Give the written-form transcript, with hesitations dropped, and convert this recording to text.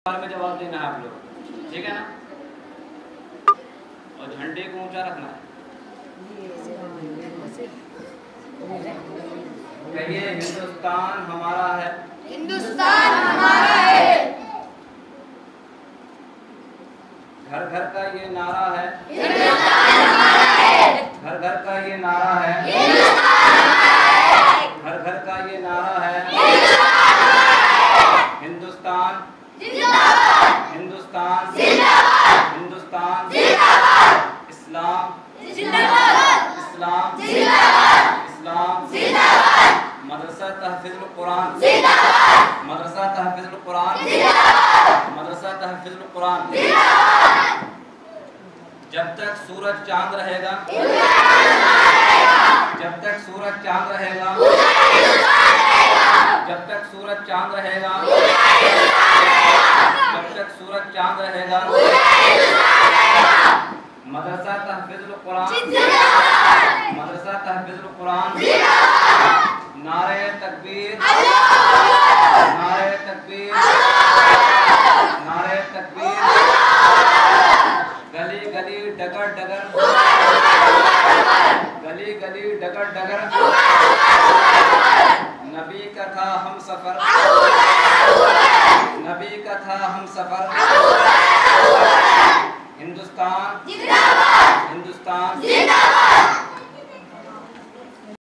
सवाल में जवाब देना है आप लोग, ठीक है ना। और झंडे को ऊंचा रखना है। कहिए हिंदुस्तान हमारा है, हिंदुस्तान हमारा है। घर घर का ये नारा है, हिंदुस्तान हमारा है। घर घर का ये नारा है, हिंदुस्तान हमारा है। घर घर का ये नारा है। हिंदुस्तान जिंदाबाद, हिंदुस्तान जिंदाबाद, हिंदुस्तान जिंदाबाद, इस्लाम जिंदाबाद, इस्लाम जिंदाबाद, इस्लाम जिंदाबाद, मदरसा तहफीजुल कुरान जिंदाबाद, मदरसा तहफीजुल कुरान जिंदाबाद, मदरसा तहफीजुल कुरान। जिंदाबाद। जब तक सूरज चांद रहेगा, जब तक सूरज चांद रहेगा, जब तक सूरज चांद रहेगा, जब तक सूरज चांद रहेगा, मदरसा तहफीजुल कुरान मदरसा तहफीजुल कुरान। नारे तकबीर, नारे तकबीर, नारे तकबीर। गली गली डगर डगर, गली गली डगर डगर। नबी का था हम सफर, नबी का था हम सफर,